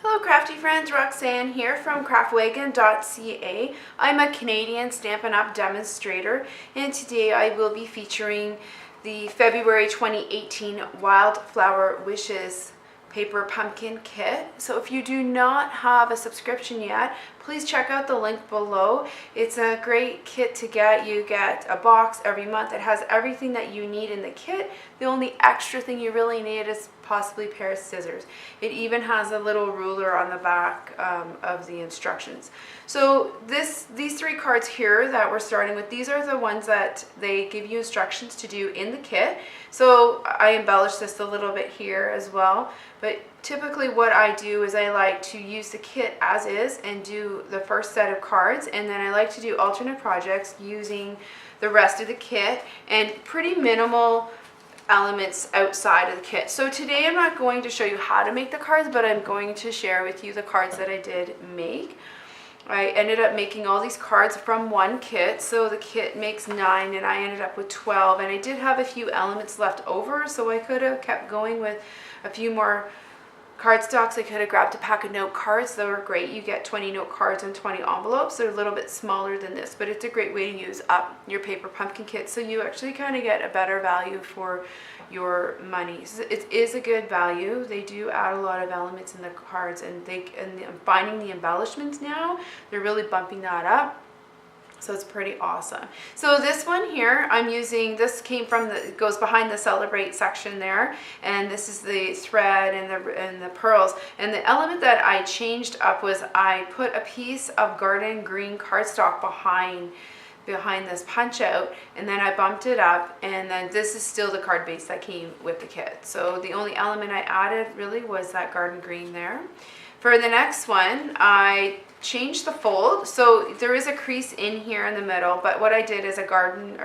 Hello crafty friends, Roxanne here from craftwagon.ca. I'm a Canadian Stampin' Up! Demonstrator, and today I will be featuring the February 2018 Wildflower Wishes paper pumpkin kit. So if you do not have a subscription yet, please check out the link below. It's a great kit to get. You get a box every month. It has everything that you need in the kit. The only extra thing you really need is possibly a pair of scissors. It even has a little ruler on the back of the instructions. So these three cards here that we're starting with, these are the ones that they give you instructions to do in the kit. So I embellished this a little bit here as well, but typically what I do is I like to use the kit as is and do the first set of cards, and then I like to do alternate projects using the rest of the kit and pretty minimal elements outside of the kit. So today I'm not going to show you how to make the cards, but I'm going to share with you the cards that I did make. I ended up making all these cards from one kit, so the kit makes 9 and I ended up with 12, and I did have a few elements left over, so I could have kept going with a few more cardstocks. I could have grabbed a pack of note cards. They were great. You get 20 note cards and 20 envelopes. They're a little bit smaller than this, but it's a great way to use up your paper pumpkin kit, so you actually kind of get a better value for your money. So it is a good value. They do add a lot of elements in the cards, and I'm finding the embellishments now, they're really bumping that up. So it's pretty awesome. So this one here, I'm using, this came from it goes behind the Celebrate section there, and this is the thread and the pearls. And the element that I changed up was I put a piece of garden green cardstock behind this punch out, and then I bumped it up, and then this is still the card base that came with the kit. So the only element I added really was that garden green there. For the next one, I changed the fold. So there is a crease in here in the middle, but what I did is a garden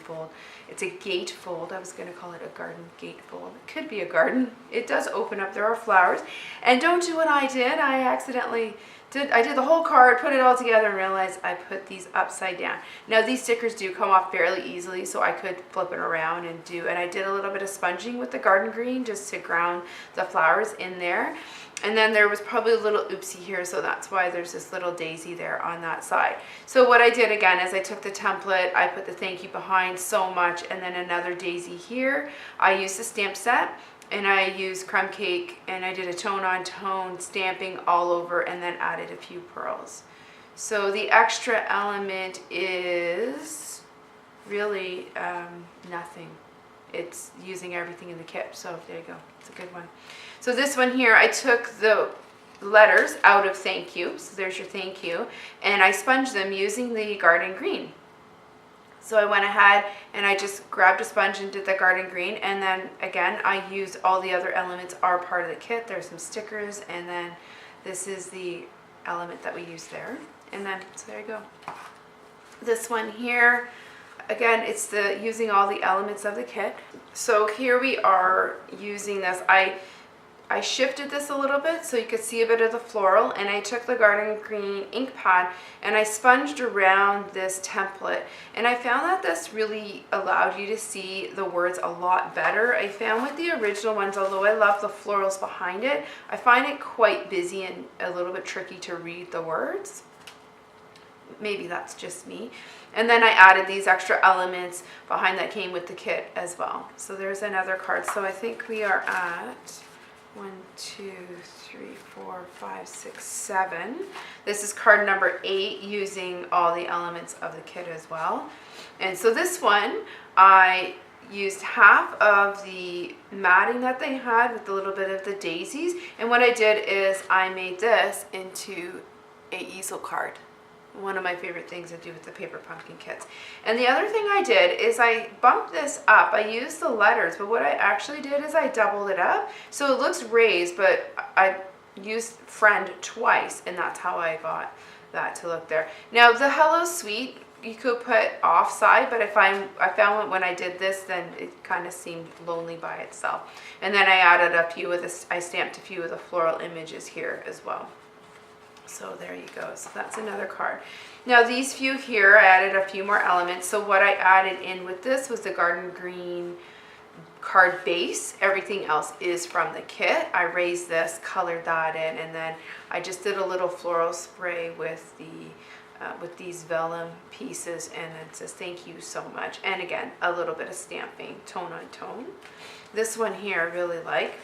fold. It's a gate fold. I was going to call it a garden gate fold. It could be a garden. It does open up. There are flowers. And don't do what I did. I did the whole card, put it all together, and realized I put these upside down. Now these stickers do come off fairly easily, so I could flip it around and I did a little bit of sponging with the garden green just to ground the flowers in there. And then there was probably a little oopsie here, so that's why there's this little daisy there on that side. So what I did again is I took the template, I put the thank you behind so much, and then another daisy here. I used the stamp set, and I used crumb cake, and I did a tone on tone stamping all over, and then added a few pearls. So the extra element is really nothing. It's using everything in the kit, so there you go. It's a good one. So this one here, I took the letters out of thank you, so there's your thank you, and I sponged them using the garden green. So I went ahead and I just grabbed a sponge and did the garden green, and then again I used all the other elements are part of the kit. There's some stickers, and then this is the element that we used there, and then so there you go. This one here, again, it's using all the elements of the kit. So here we are using this. I shifted this a little bit so you could see a bit of the floral, and I took the garden green ink pad and I sponged around this template, and I found that this really allowed you to see the words a lot better. I found with the original ones, although I love the florals behind it, I find it quite busy and a little bit tricky to read the words. Maybe that's just me. And then I added these extra elements behind that came with the kit as well. So there's another card. So I think we are at 1, 2, 3, 4, 5, 6, 7. This is card number 8, using all the elements of the kit as well. And so this one, I used half of the matting that they had with a little bit of the daisies. And what I did is I made this into an easel card. One of my favorite things to do with the paper pumpkin kits. And the other thing I did is I bumped this up. I used the letters, but what I actually did is I doubled it up. So it looks raised, but I used friend twice, and that's how I got that to look there. Now the Hello Sweet, you could put offside, but I found when I did this, then it kind of seemed lonely by itself. And then I added a few of this, I stamped a few of the floral images here as well. So there you go. So that's another card. Now these few here, I added a few more elements. So what I added in with this was the garden green card base. Everything else is from the kit. I raised this, colored that in, and then I just did a little floral spray with these vellum pieces, and it says thank you so much. And again, a little bit of stamping, tone on tone. This one here I really like.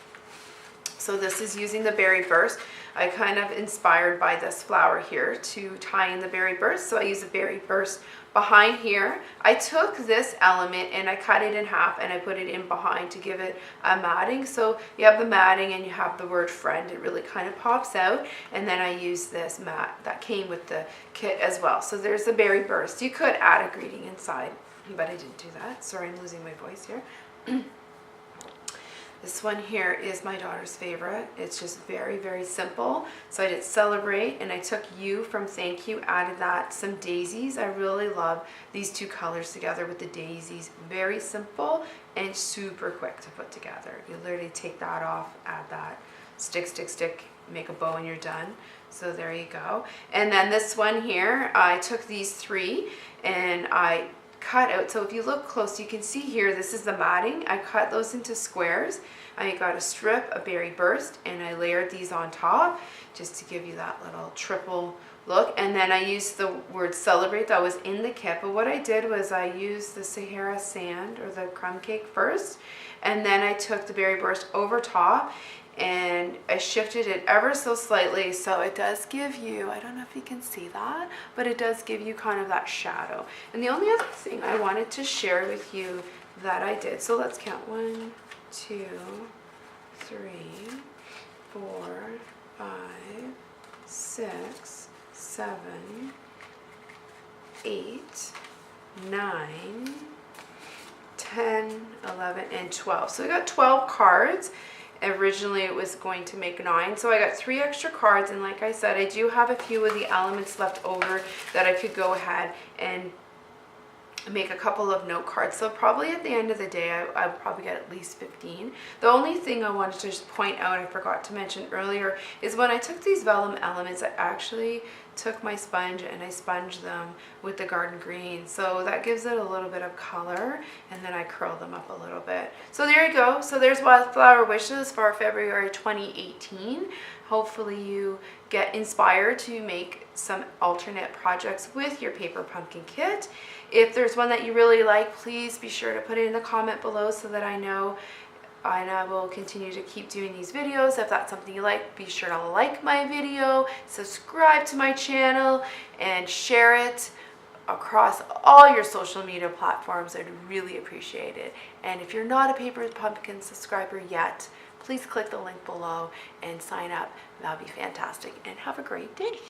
So this is using the berry burst. I kind of inspired by this flower here to tie in the berry burst. So I use a berry burst behind here. I took this element and I cut it in half and I put it in behind to give it a matting. So you have the matting and you have the word friend. It really kind of pops out. And then I use this mat that came with the kit as well. So there's the berry burst. You could add a greeting inside, but I didn't do that. Sorry, I'm losing my voice here. This one here is my daughter's favorite. It's just very, very simple. So I did celebrate, and I took you from thank you, added that, some daisies. I really love these two colors together with the daisies. Very simple and super quick to put together. You literally take that off, add that, stick, stick, stick, make a bow, and you're done. So there you go. And then this one here, I took these three and I cut out. So if you look close, you can see here, this is the matting. I cut those into squares. I got a strip, a berry burst, and I layered these on top just to give you that little triple look. And then I used the word celebrate that was in the kit. But what I did was I used the Sahara sand or the crumb cake first, and then I took the berry burst over top and I shifted it ever so slightly, so it does give you, I don't know if you can see that, but it does give you kind of that shadow. And the only other thing I wanted to share with you that I did, so let's count 1, 2, 3, 4, 5, 6, 7, 8, 9, 10, 11, and 12. So we got 12 cards. Originally it was going to make 9, so I got 3 extra cards, and like I said, I do have a few of the elements left over that I could go ahead and make a couple of note cards. So probably at the end of the day I would probably get at least 15. The only thing I wanted to just point out, I forgot to mention earlier, is when I took these vellum elements, I actually took my sponge and I sponged them with the garden green, so that gives it a little bit of color, and then I curled them up a little bit. So there you go. So there's Wildflower Wishes for February 2018. Hopefully you get inspired to make some alternate projects with your paper pumpkin kit. If there's one that you really like, please be sure to put it in the comment below so that I know, and I will continue to keep doing these videos. If that's something you like, be sure to like my video, subscribe to my channel, and share it across all your social media platforms. I'd really appreciate it. And if you're not a Paper Pumpkin subscriber yet, please click the link below and sign up. That would be fantastic. And have a great day.